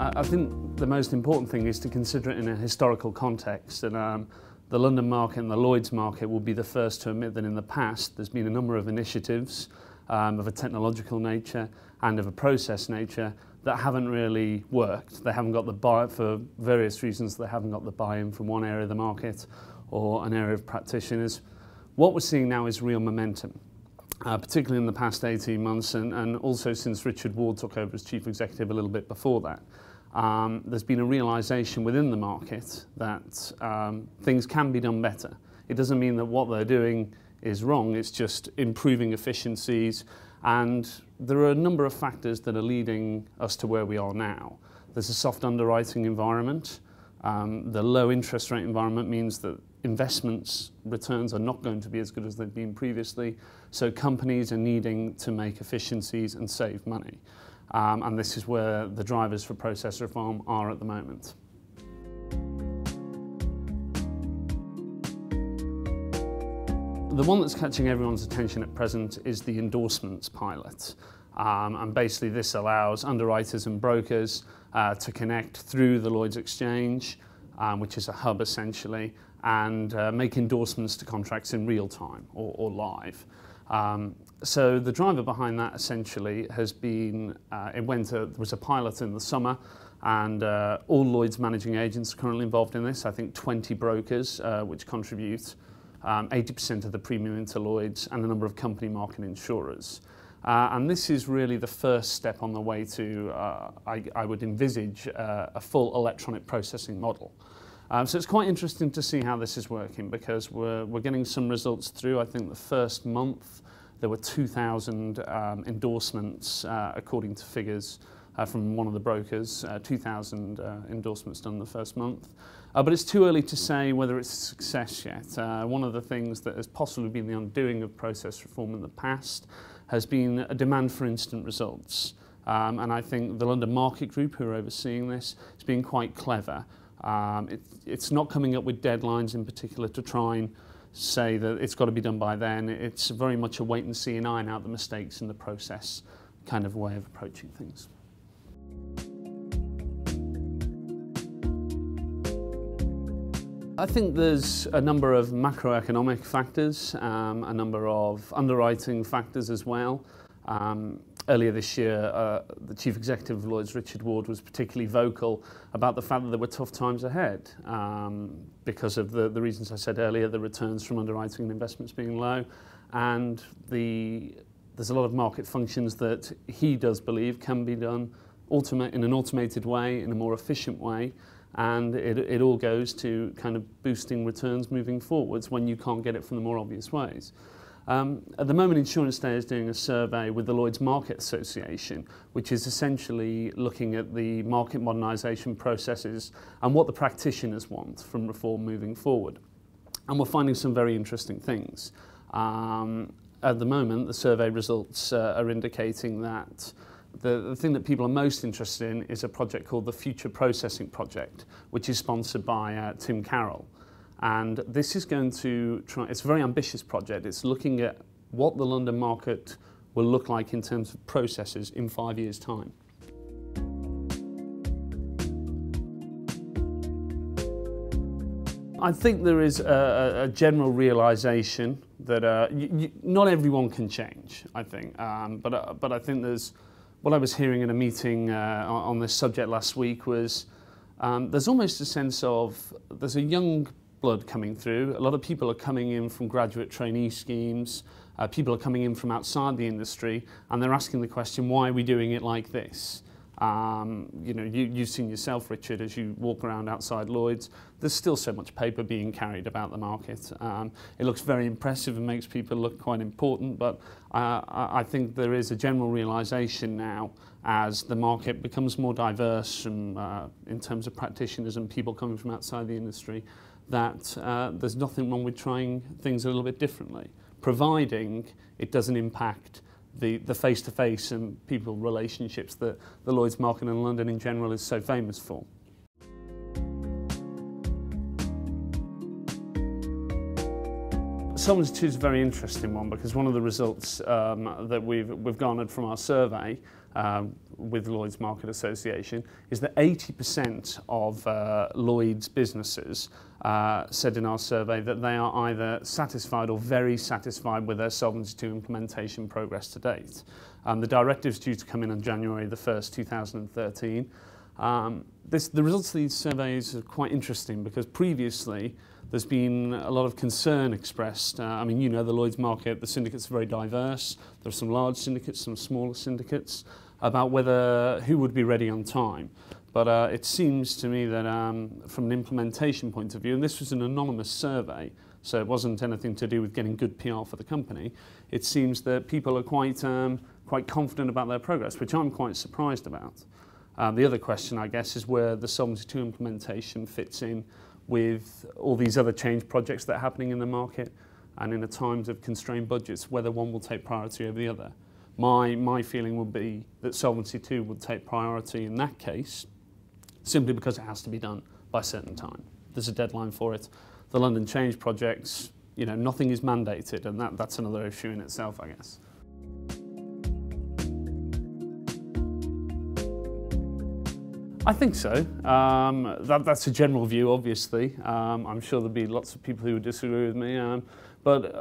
I think the most important thing is to consider it in a historical context, and the London market and the Lloyd's market will be the first to admit that in the past there's been a number of initiatives of a technological nature and of a process nature that haven't really worked. They haven't got the buy for various reasons. They haven't got the buy-in from one area of the market or an area of practitioners. What we're seeing now is real momentum. Particularly in the past 18 months and also since Richard Ward took over as Chief Executive a little bit before that. There's been a realisation within the market that things can be done better. It doesn't mean that what they're doing is wrong, it's just improving efficiencies, and there are a number of factors that are leading us to where we are now. There's a soft underwriting environment. The low interest rate environment means that investments returns are not going to be as good as they've been previously, so companies are needing to make efficiencies and save money. And this is where the drivers for process reform are at the moment. The one that's catching everyone's attention at present is the endorsements pilot. And basically this allows underwriters and brokers to connect through the Lloyd's Exchange, which is a hub essentially, and make endorsements to contracts in real time or live. So the driver behind that essentially has been, there was a pilot in the summer, and all Lloyd's managing agents are currently involved in this. I think 20 brokers which contribute 80% of the premium into Lloyd's, and a number of company market insurers. And this is really the first step on the way to, I would envisage, a full electronic processing model. So it's quite interesting to see how this is working, because we're getting some results through. I think the first month there were 2,000 endorsements, according to figures from one of the brokers, 2,000 endorsements done the first month. But it's too early to say whether it's a success yet. One of the things that has possibly been the undoing of process reform in the past has been a demand for instant results. And I think the London Market Group, who are overseeing this, has been quite clever. It's not coming up with deadlines in particular to try and say that it's got to be done by then. It's very much a wait and see and iron out the mistakes in the process kind of way of approaching things. I think there's a number of macroeconomic factors, a number of underwriting factors as well. Earlier this year, the Chief Executive of Lloyd's, Richard Ward, was particularly vocal about the fact that there were tough times ahead because of the reasons I said earlier, the returns from underwriting and investments being low, and there's a lot of market functions that he does believe can be done in an automated way, in a more efficient way, and it all goes to kind of boosting returns moving forwards when you can't get it from the more obvious ways. At the moment, Insurance Day is doing a survey with the Lloyd's Market Association, which is essentially looking at the market modernisation processes and what the practitioners want from reform moving forward. And we're finding some very interesting things. At the moment, the survey results are indicating that the thing that people are most interested in is a project called the Future Processing Project, which is sponsored by Tim Carroll. And this is going to try, it's a very ambitious project. It's looking at what the London market will look like in terms of processes in 5 years' time. I think there is a general realisation that not everyone can change, I think. But I think what I was hearing in a meeting on this subject last week was there's almost a sense of there's a young blood coming through. A lot of people are coming in from graduate trainee schemes. People are coming in from outside the industry, and they're asking the question, why are we doing it like this? You know, you've seen yourself, Richard, as you walk around outside Lloyd's. There's still so much paper being carried about the market. It looks very impressive and makes people look quite important, but I think there is a general realisation now as the market becomes more diverse in terms of practitioners and people coming from outside the industry, that there's nothing wrong with trying things a little bit differently, providing it doesn't impact the face-to-face and people relationships that the Lloyd's market in London in general is so famous for. Solvency II is a very interesting one because one of the results that we've garnered from our survey with Lloyd's Market Association is that 80% of Lloyd's businesses said in our survey that they are either satisfied or very satisfied with their Solvency II implementation progress to date. The directive is due to come in on January the 1st, 2013. The results of these surveys are quite interesting because previously there's been a lot of concern expressed. I mean, you know, the Lloyd's market, the syndicates are very diverse. There are some large syndicates, some smaller syndicates, about who would be ready on time. But it seems to me that from an implementation point of view, and this was an anonymous survey, so it wasn't anything to do with getting good PR for the company, it seems that people are quite confident about their progress, which I'm quite surprised about. The other question, I guess, is where the Solvency II implementation fits in with all these other change projects that are happening in the market, and in a times of constrained budgets, whether one will take priority over the other. My feeling would be that Solvency II would take priority in that case, simply because it has to be done by a certain time. There's a deadline for it. The London change projects, you know, nothing is mandated, and that's another issue in itself, I guess. I think so. That's a general view, obviously. I'm sure there'll be lots of people who would disagree with me. But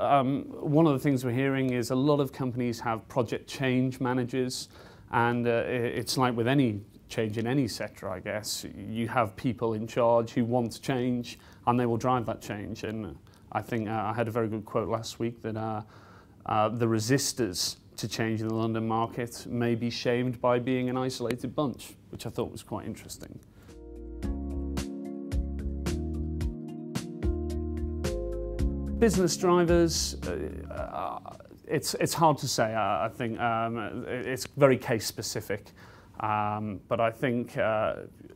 one of the things we're hearing is a lot of companies have project change managers, and it's like with any change in any sector, I guess. You have people in charge who want to change, and they will drive that change. And I think I had a very good quote last week that the resistors to change in the London market may be shamed by being an isolated bunch, which I thought was quite interesting. Business drivers, it's hard to say. I think it's very case specific, but I think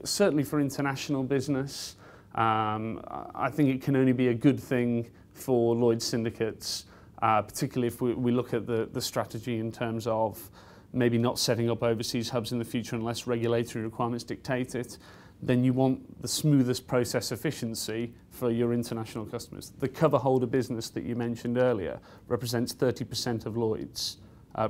certainly for international business, I think it can only be a good thing for Lloyd's syndicates. Particularly if we look at the strategy in terms of maybe not setting up overseas hubs in the future unless regulatory requirements dictate it, then you want the smoothest process efficiency for your international customers. The cover holder business that you mentioned earlier represents 30% of Lloyd's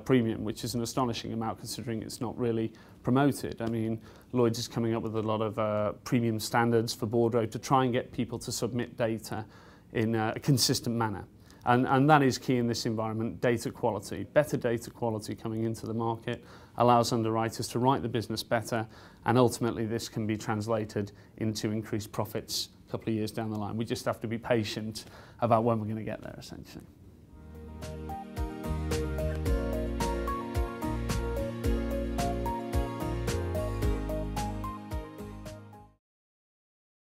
premium, which is an astonishing amount considering it's not really promoted. I mean, Lloyd's is coming up with a lot of premium standards for Bordereau to try and get people to submit data in a consistent manner. And that is key in this environment, data quality. Better data quality coming into the market allows underwriters to write the business better, and ultimately this can be translated into increased profits a couple of years down the line. We just have to be patient about when we're going to get there, essentially.